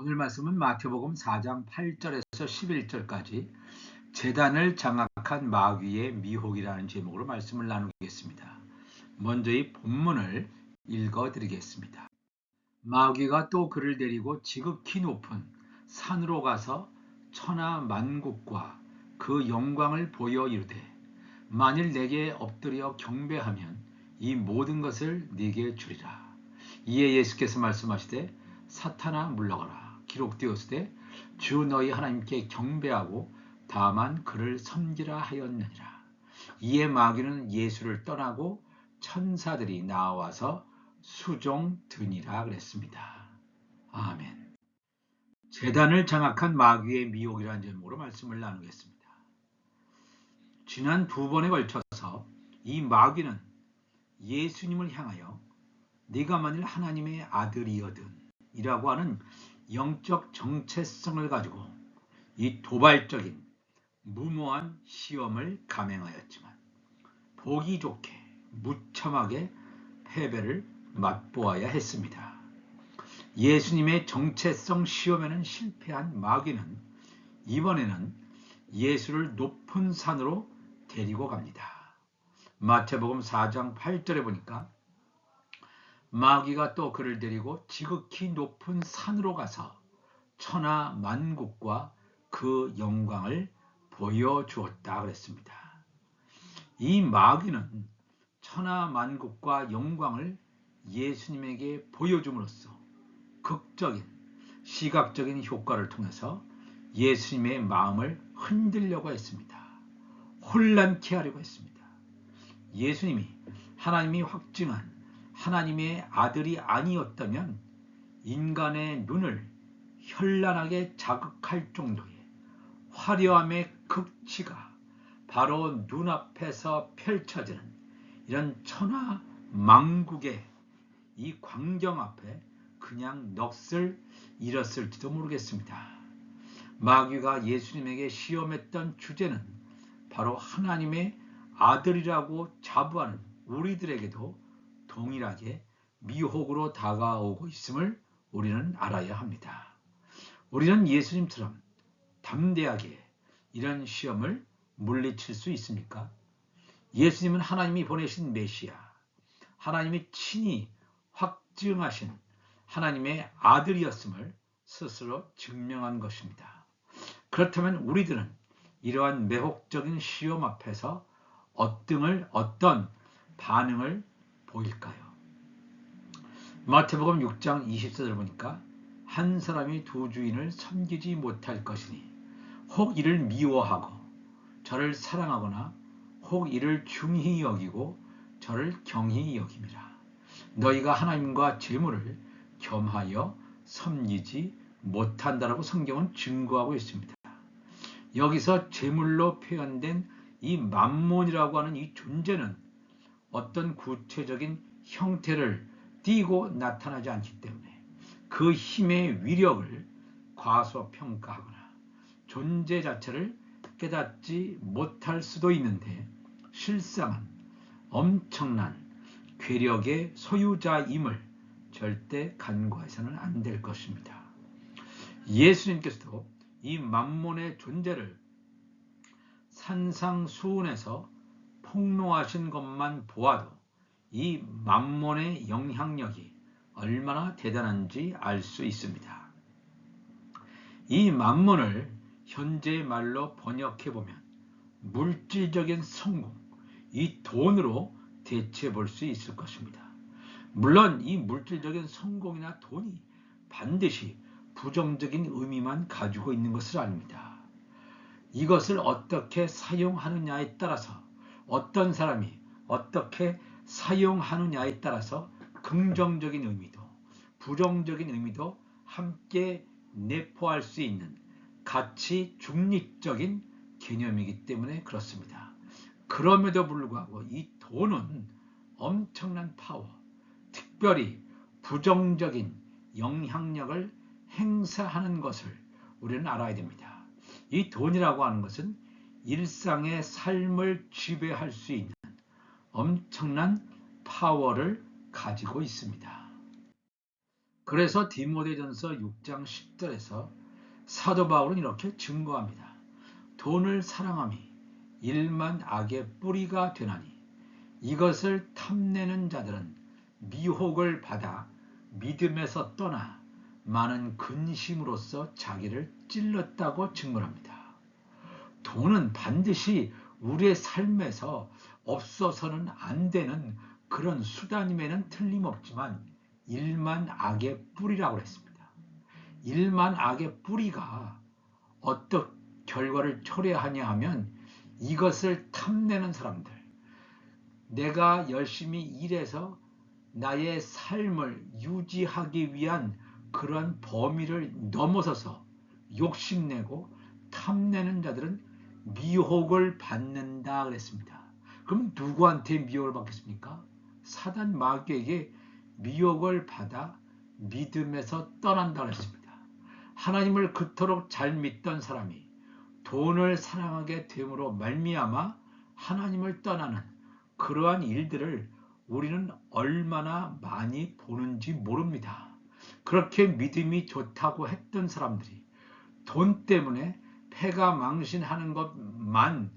오늘 말씀은 마태복음 4장 8절에서 11절까지 제단을 장악한 마귀의 미혹이라는 제목으로 말씀을 나누겠습니다. 먼저 이 본문을 읽어드리겠습니다. 마귀가 또 그를 데리고 지극히 높은 산으로 가서 천하 만국과 그 영광을 보여 이르되 만일 내게 엎드려 경배하면 이 모든 것을 네게 주리라. 이에 예수께서 말씀하시되 사탄아 물러가라. 기록되었으되 주 너희 하나님께 경배하고 다만 그를 섬기라 하였느니라. 이에 마귀는 예수를 떠나고 천사들이 나와서 수종드니라 그랬습니다. 아멘. 제단을 장악한 마귀의 미혹이라는 제목으로 말씀을 나누겠습니다. 지난 두 번에 걸쳐서 이 마귀는 예수님을 향하여 네가 만일 하나님의 아들이거든 이라고 하는 영적 정체성을 가지고 이 도발적인 무모한 시험을 감행하였지만 보기 좋게 무참하게 패배를 맛보아야 했습니다. 예수님의 정체성 시험에는 실패한 마귀는 이번에는 예수를 높은 산으로 데리고 갑니다. 마태복음 4장 8절에 보니까 마귀가 또 그를 데리고 지극히 높은 산으로 가서 천하 만국과 그 영광을 보여주었다 그랬습니다. 이 마귀는 천하 만국과 영광을 예수님에게 보여줌으로써 극적인 시각적인 효과를 통해서 예수님의 마음을 흔들려고 했습니다. 혼란케 하려고 했습니다. 예수님이 하나님이 확증한 하나님의 아들이 아니었다면 인간의 눈을 현란하게 자극할 정도의 화려함의 극치가 바로 눈앞에서 펼쳐지는 이런 천하 만국의 이 광경 앞에 그냥 넋을 잃었을지도 모르겠습니다. 마귀가 예수님에게 시험했던 주제는 바로 하나님의 아들이라고 자부하는 우리들에게도 동일하게 미혹으로 다가오고 있음을 우리는 알아야 합니다. 우리는 예수님처럼 담대하게 이런 시험을 물리칠 수 있습니까? 예수님은 하나님이 보내신 메시아, 하나님이 친히 확증하신 하나님의 아들이었음을 스스로 증명한 것입니다. 그렇다면 우리들은 이러한 매혹적인 시험 앞에서 어떤 반응을 보일까요? 마태복음 6장 24절 보니까 한 사람이 두 주인을 섬기지 못할 것이니 혹 이를 미워하고 저를 사랑하거나 혹 이를 중히 여기고 저를 경히 여김이라. 너희가 하나님과 재물을 겸하여 섬기지 못한다라고 성경은 증거하고 있습니다. 여기서 재물로 표현된 이 만몬이라고 하는 이 존재는 어떤 구체적인 형태를 띠고 나타나지 않기 때문에 그 힘의 위력을 과소평가하거나 존재 자체를 깨닫지 못할 수도 있는데 실상은 엄청난 괴력의 소유자임을 절대 간과해서는 안 될 것입니다. 예수님께서도 이 만몬의 존재를 산상수훈에서 폭로하신 것만 보아도 이 만몬의 영향력이 얼마나 대단한지 알 수 있습니다. 이 만몬을 현재의 말로 번역해보면 물질적인 성공, 이 돈으로 대체해 볼 수 있을 것입니다. 물론 이 물질적인 성공이나 돈이 반드시 부정적인 의미만 가지고 있는 것을 아닙니다. 이것을 어떻게 사용하느냐에 따라서 어떤 사람이 어떻게 사용하느냐에 따라서 긍정적인 의미도 부정적인 의미도 함께 내포할 수 있는 가치 중립적인 개념이기 때문에 그렇습니다. 그럼에도 불구하고 이 돈은 엄청난 파워, 특별히 부정적인 영향력을 행사하는 것을 우리는 알아야 됩니다. 이 돈이라고 하는 것은 일상의 삶을 지배할 수 있는 엄청난 파워를 가지고 있습니다. 그래서 디모데전서 6장 10절에서 사도 바울은 이렇게 증거합니다. 돈을 사랑함이 일만 악의 뿌리가 되나니 이것을 탐내는 자들은 미혹을 받아 믿음에서 떠나 많은 근심으로써 자기를 찔렀다고 증거합니다. 돈은 반드시 우리의 삶에서 없어서는 안 되는 그런 수단임에는 틀림없지만 일만 악의 뿌리라고 했습니다. 일만 악의 뿌리가 어떤 결과를 초래하냐 하면 이것을 탐내는 사람들, 내가 열심히 일해서 나의 삶을 유지하기 위한 그런 범위를 넘어서서 욕심내고 탐내는 자들은 미혹을 받는다 그랬습니다. 그럼 누구한테 미혹을 받겠습니까? 사단 마귀에게 미혹을 받아 믿음에서 떠난다 그랬습니다. 하나님을 그토록 잘 믿던 사람이 돈을 사랑하게 됨으로 말미암아 하나님을 떠나는 그러한 일들을 우리는 얼마나 많이 보는지 모릅니다. 그렇게 믿음이 좋다고 했던 사람들이 돈 때문에 패가 망신하는 것만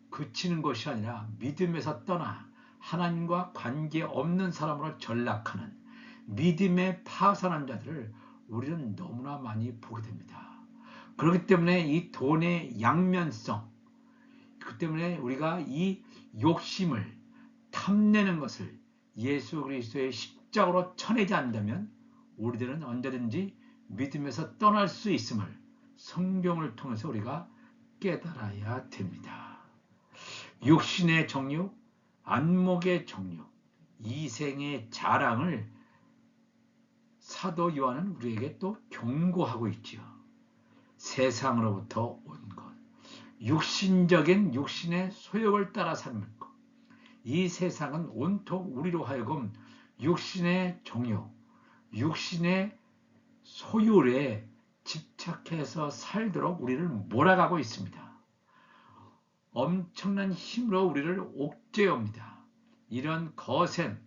그치는 것이 아니라 믿음에서 떠나 하나님과 관계없는 사람으로 전락하는 믿음에 파산한 자들을 우리는 너무나 많이 보게 됩니다. 그렇기 때문에 이 돈의 양면성, 그 때문에 우리가 이 욕심을 탐내는 것을 예수 그리스도의 십자가로 쳐내지 않는다면 우리들은 언제든지 믿음에서 떠날 수 있음을 성경을 통해서 우리가 깨달아야 됩니다. 육신의 정욕, 안목의 정욕, 이생의 자랑을 사도 요한은 우리에게 또 경고하고 있지요. 세상으로부터 온 것, 육신적인 육신의 소욕을 따라 삶을 것, 이 세상은 온통 우리로 하여금 육신의 정욕, 육신의 소율에 집착해서 살도록 우리를 몰아가고 있습니다. 엄청난 힘으로 우리를 옥죄옵니다. 이런 거센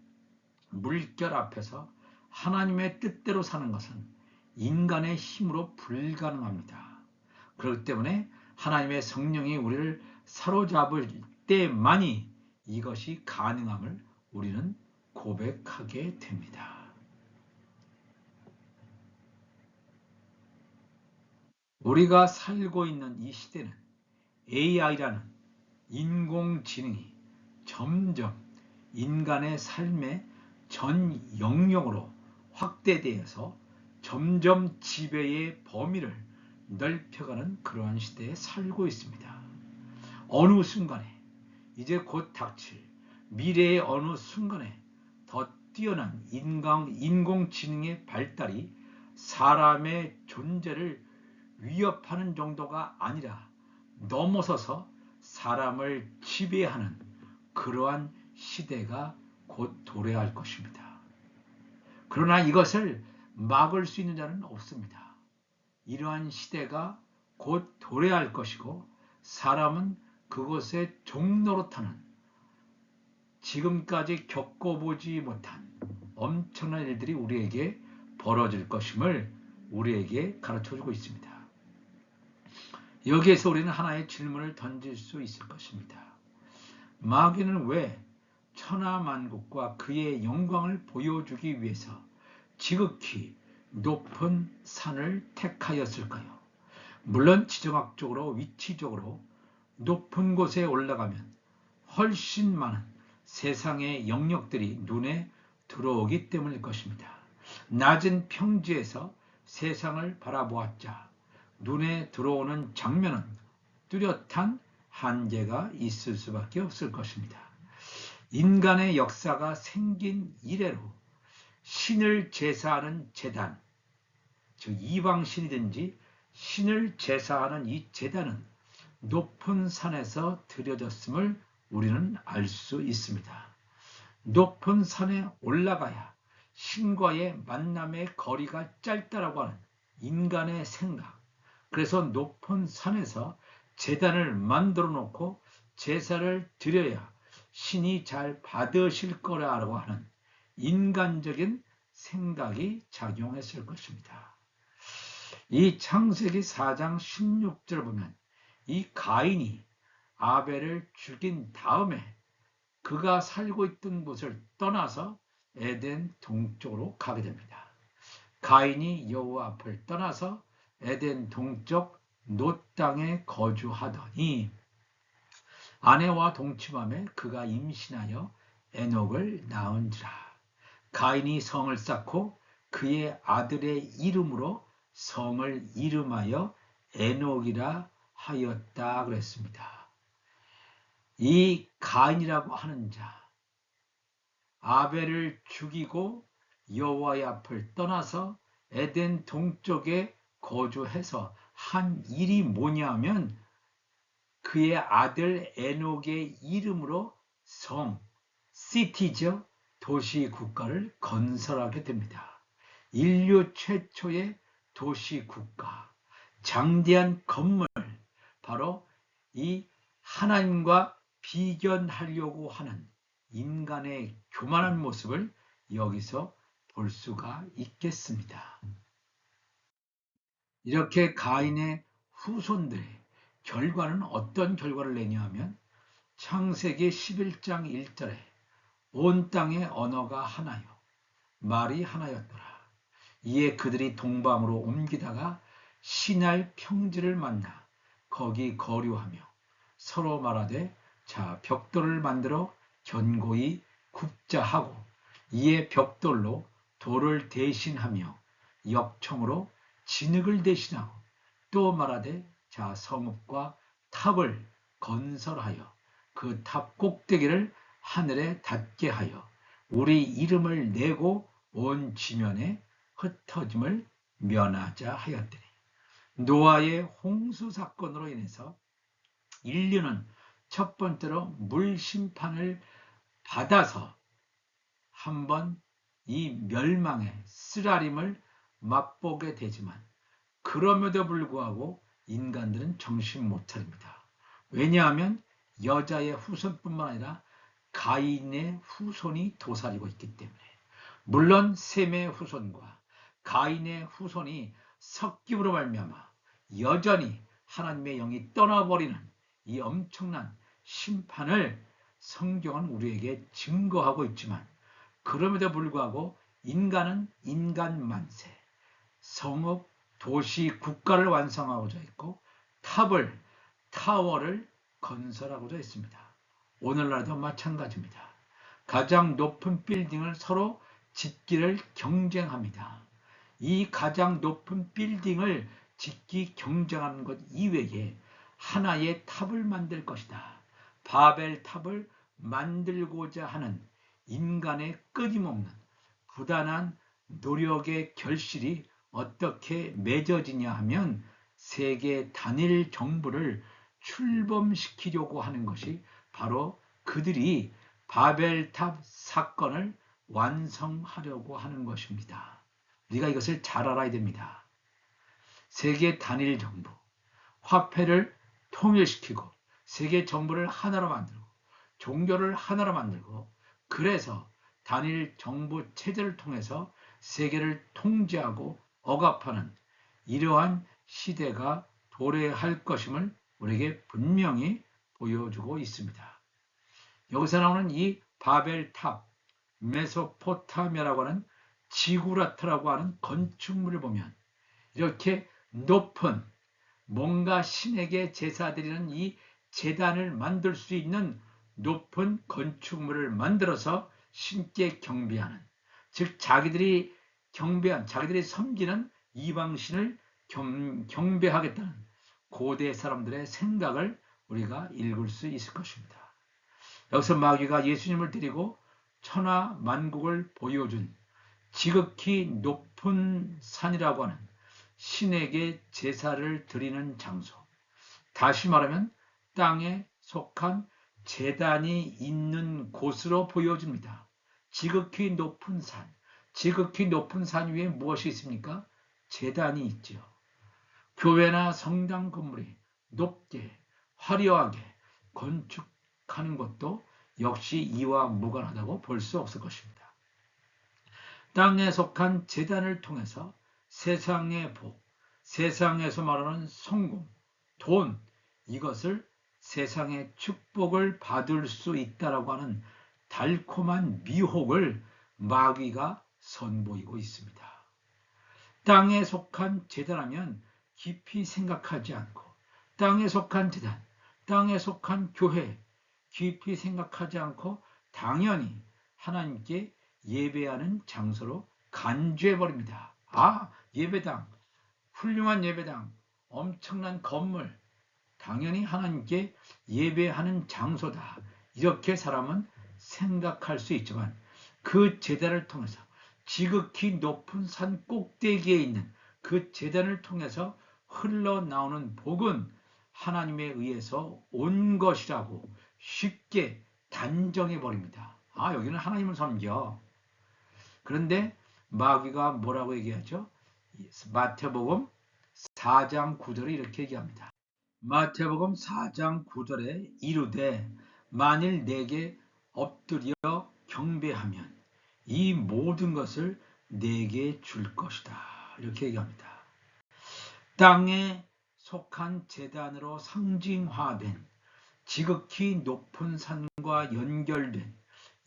물결 앞에서 하나님의 뜻대로 사는 것은 인간의 힘으로 불가능합니다. 그렇기 때문에 하나님의 성령이 우리를 사로잡을 때만이 이것이 가능함을 우리는 고백하게 됩니다. 우리가 살고 있는 이 시대는 AI라는 인공지능이 점점 인간의 삶의 전 영역으로 확대되어서 점점 지배의 범위를 넓혀가는 그러한 시대에 살고 있습니다. 어느 순간에 이제 곧 닥칠 미래의 어느 순간에 더 뛰어난 인공지능의 발달이 사람의 존재를 위협하는 정도가 아니라 넘어서서 사람을 지배하는 그러한 시대가 곧 도래할 것입니다. 그러나 이것을 막을 수 있는 자는 없습니다. 이러한 시대가 곧 도래할 것이고 사람은 그것의 종노릇하는 지금까지 겪어보지 못한 엄청난 일들이 우리에게 벌어질 것임을 우리에게 가르쳐주고 있습니다. 여기에서 우리는 하나의 질문을 던질 수 있을 것입니다. 마귀는 왜 천하만국과 그의 영광을 보여주기 위해서 지극히 높은 산을 택하였을까요? 물론 지정학적으로 위치적으로 높은 곳에 올라가면 훨씬 많은 세상의 영역들이 눈에 들어오기 때문일 것입니다. 낮은 평지에서 세상을 바라보았자 눈에 들어오는 장면은 뚜렷한 한계가 있을 수밖에 없을 것입니다. 인간의 역사가 생긴 이래로 신을 제사하는 제단, 즉 이방신이든지 신을 제사하는 이 제단은 높은 산에서 드려졌음을 우리는 알 수 있습니다. 높은 산에 올라가야 신과의 만남의 거리가 짧다라고 하는 인간의 생각, 그래서 높은 산에서 제단을 만들어 놓고 제사를 드려야 신이 잘 받으실 거라고 하는 인간적인 생각이 작용했을 것입니다. 이 창세기 4장 16절을 보면 이 가인이 아벨을 죽인 다음에 그가 살고 있던 곳을 떠나서 에덴 동쪽으로 가게 됩니다. 가인이 여호와 앞을 떠나서 에덴 동쪽 놋 땅에 거주하더니 아내와 동침함에 그가 임신하여 에녹을 낳은지라. 가인이 성을 쌓고 그의 아들의 이름으로 성을 이름하여 에녹이라 하였다 그랬습니다. 이 가인이라고 하는 자, 아벨을 죽이고 여호와의 앞을 떠나서 에덴 동쪽에 거주해서 한 일이 뭐냐면 그의 아들 에녹의 이름으로 성, 시티죠, 도시 국가를 건설하게 됩니다. 인류 최초의 도시 국가, 장대한 건물, 바로 이 하나님과 비견하려고 하는 인간의 교만한 모습을 여기서 볼 수가 있겠습니다. 이렇게 가인의 후손들의 결과는 어떤 결과를 내냐 하면 창세기 11장 1절에 온 땅의 언어가 하나요 말이 하나였더라. 이에 그들이 동방으로 옮기다가 시날 평지를 만나 거기 거류하며 서로 말하되 자 벽돌을 만들어 견고히 굽자 하고 이에 벽돌로 돌을 대신하며 역청으로 진흙을 대신하고 또 말하되 자 성읍과 탑을 건설하여 그 탑 꼭대기를 하늘에 닿게 하여 우리 이름을 내고 온 지면에 흩어짐을 면하자 하였더니 노아의 홍수 사건으로 인해서 인류는 첫 번째로 물 심판을 받아서 한번 이 멸망의 쓰라림을 맛보게 되지만 그럼에도 불구하고 인간들은 정신 못 차립니다. 왜냐하면 여자의 후손뿐만 아니라 가인의 후손이 도사리고 있기 때문에. 물론 셈의 후손과 가인의 후손이 섞임으로 말미암아 여전히 하나님의 영이 떠나버리는 이 엄청난 심판을 성경은 우리에게 증거하고 있지만 그럼에도 불구하고 인간은 인간 만세, 성읍, 도시, 국가를 완성하고자 했고 탑을, 타워를 건설하고자 했습니다. 오늘날도 마찬가지입니다. 가장 높은 빌딩을 서로 짓기를 경쟁합니다. 이 가장 높은 빌딩을 짓기 경쟁하는 것 이외에 하나의 탑을 만들 것이다. 바벨 탑을 만들고자 하는 인간의 끊임없는 부단한 노력의 결실이 어떻게 맺어지냐 하면 세계 단일 정부를 출범시키려고 하는 것이 바로 그들이 바벨탑 사건을 완성하려고 하는 것입니다. 우리가 이것을 잘 알아야 됩니다. 세계 단일 정부, 화폐를 통일시키고 세계 정부를 하나로 만들고 종교를 하나로 만들고 그래서 단일 정부 체제를 통해서 세계를 통제하고 억압하는 이러한 시대가 도래할 것임을 우리에게 분명히 보여주고 있습니다. 여기서 나오는 이 바벨탑, 메소포타미아라고 하는 지구라트라고 하는 건축물을 보면 이렇게 높은 뭔가 신에게 제사드리는 이 제단을 만들 수 있는 높은 건축물을 만들어서 신께 경배하는, 즉 자기들이 경배한, 자기들이 섬기는 이방신을 경배하겠다는 고대 사람들의 생각을 우리가 읽을 수 있을 것입니다. 여기서 마귀가 예수님을 데리고 천하 만국을 보여준 지극히 높은 산이라고 하는 신에게 제사를 드리는 장소, 다시 말하면 땅에 속한 제단이 있는 곳으로 보여집니다. 지극히 높은 산, 지극히 높은 산 위에 무엇이 있습니까? 제단이 있죠. 교회나 성당 건물이 높게 화려하게 건축하는 것도 역시 이와 무관하다고 볼 수 없을 것입니다. 땅에 속한 제단을 통해서 세상의 복, 세상에서 말하는 성공, 돈, 이것을 세상의 축복을 받을 수 있다라고 하는 달콤한 미혹을 마귀가 선보이고 있습니다. 땅에 속한 제단하면 깊이 생각하지 않고, 땅에 속한 제단, 땅에 속한 교회 깊이 생각하지 않고 당연히 하나님께 예배하는 장소로 간주해버립니다. 예배당, 훌륭한 예배당, 엄청난 건물, 당연히 하나님께 예배하는 장소다. 이렇게 사람은 생각할 수 있지만 그 제단을 통해서 지극히 높은 산 꼭대기에 있는 그 제단을 통해서 흘러나오는 복은 하나님에 의해서 온 것이라고 쉽게 단정해버립니다. 여기는 하나님을 섬겨. 그런데 마귀가 뭐라고 얘기하죠? 마태복음 4장 9절에 이렇게 얘기합니다. 마태복음 4장 9절에 이르되 만일 내게 엎드려 경배하면 이 모든 것을 내게 줄 것이다. 이렇게 얘기합니다. 땅에 속한 제단으로 상징화된 지극히 높은 산과 연결된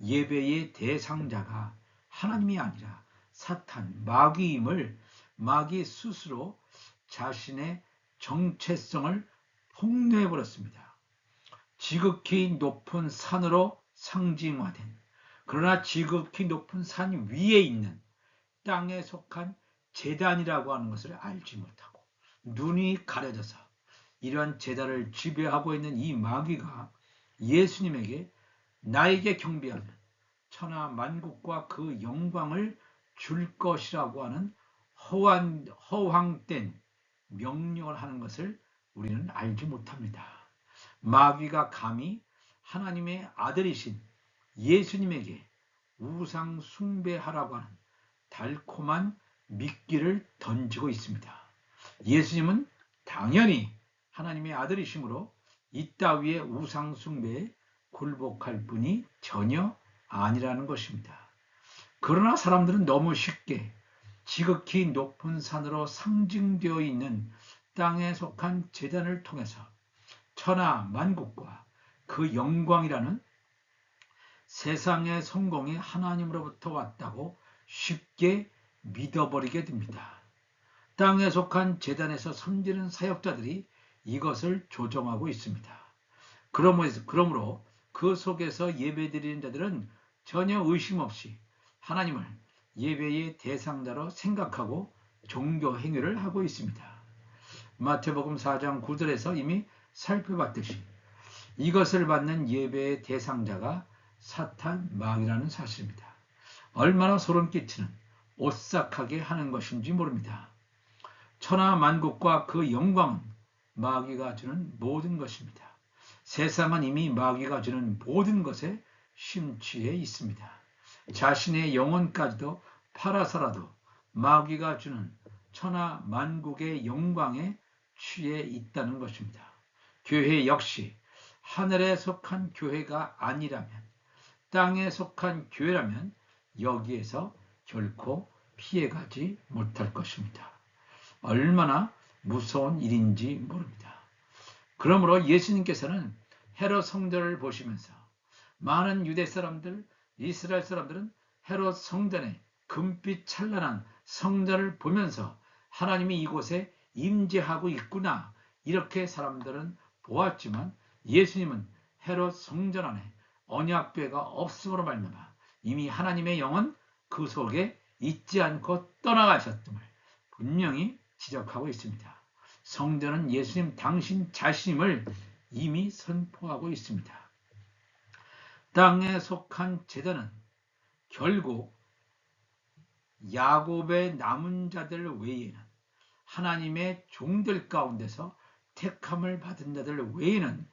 예배의 대상자가 하나님이 아니라 사탄, 마귀임을 마귀 스스로 자신의 정체성을 폭로해버렸습니다. 지극히 높은 산으로 상징화된, 그러나 지극히 높은 산 위에 있는 땅에 속한 제단이라고 하는 것을 알지 못하고 눈이 가려져서 이러한 제단을 지배하고 있는 이 마귀가 예수님에게 나에게 경배하면 천하 만국과 그 영광을 줄 것이라고 하는 허황된 명령을 하는 것을 우리는 알지 못합니다. 마귀가 감히 하나님의 아들이신 예수님에게 우상 숭배하라고 하는 달콤한 미끼를 던지고 있습니다. 예수님은 당연히 하나님의 아들이심으로 이 따위의 우상 숭배에 굴복할 분이 전혀 아니라는 것입니다. 그러나 사람들은 너무 쉽게 지극히 높은 산으로 상징되어 있는 땅에 속한 제단을 통해서 천하 만국과 그 영광이라는 세상의 성공이 하나님으로부터 왔다고 쉽게 믿어버리게 됩니다. 땅에 속한 제단에서 섬기는 사역자들이 이것을 조종하고 있습니다. 그러므로 그 속에서 예배드리는 자들은 전혀 의심 없이 하나님을 예배의 대상자로 생각하고 종교 행위를 하고 있습니다. 마태복음 4장 9절에서 이미 살펴봤듯이 이것을 받는 예배의 대상자가 사탄, 마귀라는 사실입니다. 얼마나 소름 끼치는 오싹하게 하는 것인지 모릅니다. 천하 만국과 그 영광은 마귀가 주는 모든 것입니다. 세상은 이미 마귀가 주는 모든 것에 심취해 있습니다. 자신의 영혼까지도 팔아서라도 마귀가 주는 천하 만국의 영광에 취해 있다는 것입니다. 교회 역시 하늘에 속한 교회가 아니라면, 땅에 속한 교회라면 여기에서 결코 피해가지 못할 것입니다. 얼마나 무서운 일인지 모릅니다. 그러므로 예수님께서는 헤롯 성전을 보시면서 많은 유대 사람들, 이스라엘 사람들은 헤롯 성전의 금빛 찬란한 성전을 보면서 하나님이 이곳에 임재하고 있구나, 이렇게 사람들은 보았지만 예수님은 헤롯 성전 안에 언약궤가 없음으로 말미암아 이미 하나님의 영은 그 속에 있지 않고 떠나가셨음을 분명히 지적하고 있습니다. 성전은 예수님 당신 자신임을 이미 선포하고 있습니다. 땅에 속한 제단은 결국 야곱의 남은 자들 외에는, 하나님의 종들 가운데서 택함을 받은 자들 외에는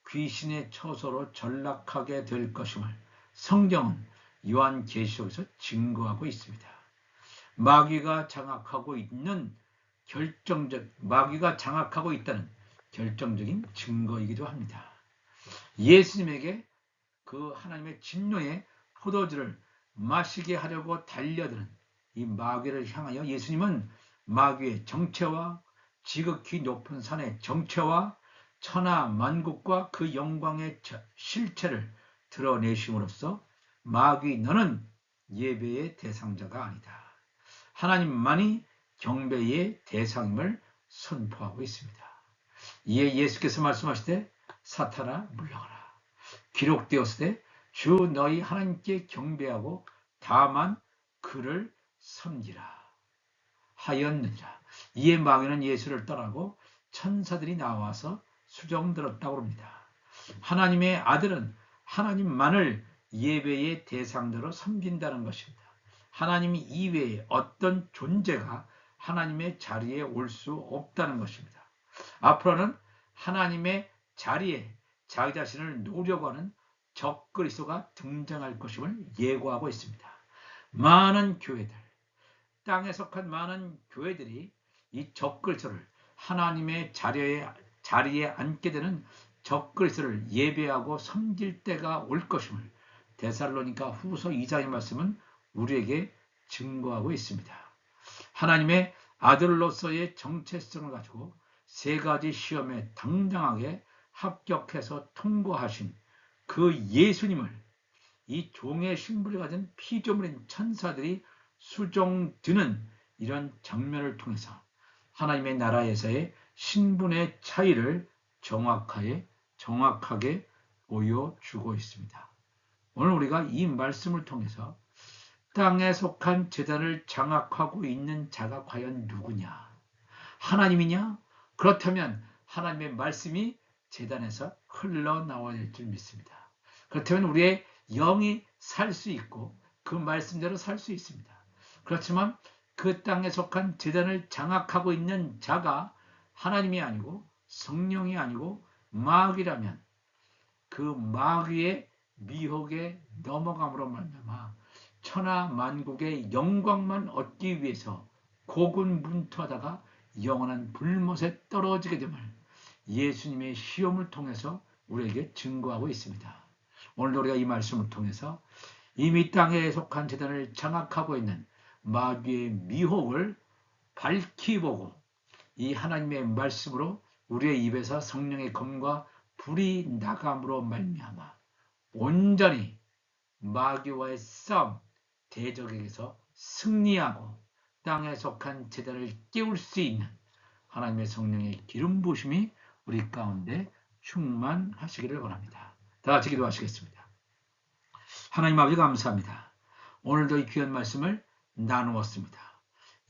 귀신의 처소로 전락하게 될 것임을 성경은 요한계시록에서 증거하고 있습니다. 마귀가 장악하고 있다는 결정적인 증거이기도 합니다. 예수님에게 그 하나님의 진노의 포도주를 마시게 하려고 달려드는 이 마귀를 향하여 예수님은 마귀의 정체와 지극히 높은 산의 정체와 천하 만국과 그 영광의 실체를 드러내심으로써 마귀 너는 예배의 대상자가 아니다. 하나님만이 경배의 대상임을 선포하고 있습니다. 이에 예수께서 말씀하시되 사탄아 물러가라. 기록되었으되 주 너희 하나님께 경배하고 다만 그를 섬기라 하였느니라. 이에 마귀는 예수를 떠나고 천사들이 나와서 수종들었다고 합니다. 하나님의 아들은 하나님만을 예배의 대상자로 섬긴다는 것입니다. 하나님 이외에 어떤 존재가 하나님의 자리에 올 수 없다는 것입니다. 앞으로는 하나님의 자리에 자기 자신을 놓으려고 하는 적그리스도가 등장할 것임을 예고하고 있습니다. 많은 교회들, 땅에 속한 많은 교회들이 이 적그리스도를 하나님의 자리에 앉게 되는 적그리스도를 예배하고 섬길 때가 올 것임을 데살로니가 후서 2장의 말씀은 우리에게 증거하고 있습니다. 하나님의 아들로서의 정체성을 가지고 세 가지 시험에 당당하게 합격해서 통과하신 그 예수님을 이 종의 신분을 가진 피조물인 천사들이 수종드는 이런 장면을 통해서 하나님의 나라에서의 신분의 차이를 정확하게 보여주고 있습니다. 오늘 우리가 이 말씀을 통해서 땅에 속한 제단을 장악하고 있는 자가 과연 누구냐? 하나님이냐? 그렇다면 하나님의 말씀이 제단에서 흘러나와야 될 줄 믿습니다. 그렇다면 우리의 영이 살 수 있고 그 말씀대로 살 수 있습니다. 그렇지만 그 땅에 속한 제단을 장악하고 있는 자가 하나님이 아니고 성령이 아니고 마귀라면 그 마귀의 미혹에 넘어감으로 말미암아 천하 만국의 영광만 얻기 위해서 고군분투하다가 영원한 불못에 떨어지게 됨을 예수님의 시험을 통해서 우리에게 증거하고 있습니다. 오늘 우리가 이 말씀을 통해서 이미 땅에 속한 제단을 장악하고 있는 마귀의 미혹을 밝히 보고 이 하나님의 말씀으로 우리의 입에서 성령의 검과 불이 나감으로 말미암아 온전히 마귀와의 싸움, 대적에게서 승리하고 땅에 속한 제단을 깨울 수 있는 하나님의 성령의 기름 부으심이 우리 가운데 충만하시기를 원합니다. 다 같이 기도하시겠습니다. 하나님 아버지 감사합니다. 오늘도 이 귀한 말씀을 나누었습니다.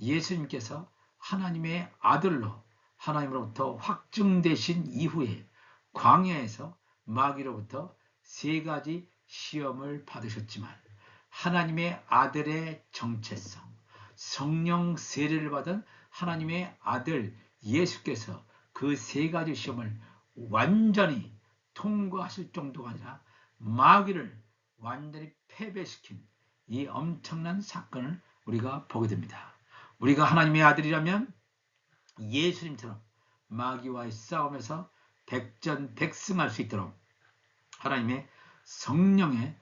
예수님께서 하나님의 아들로 하나님으로부터 확증되신 이후에 광야에서 마귀로부터 세 가지 시험을 받으셨지만 하나님의 아들의 정체성, 성령 세례를 받은 하나님의 아들 예수께서 그 세 가지 시험을 완전히 통과하실 정도가 아니라 마귀를 완전히 패배시킨 이 엄청난 사건을 우리가 보게 됩니다. 우리가 하나님의 아들이라면 예수님처럼 마귀와의 싸움에서 백전백승할 수 있도록 하나님의 성령의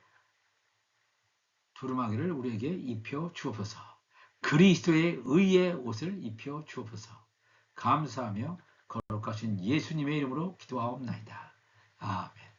두루마기를 우리에게 입혀 주옵소서. 그리스도의 의의 옷을 입혀 주옵소서. 감사하며 거룩하신 예수님의 이름으로 기도하옵나이다. 아멘.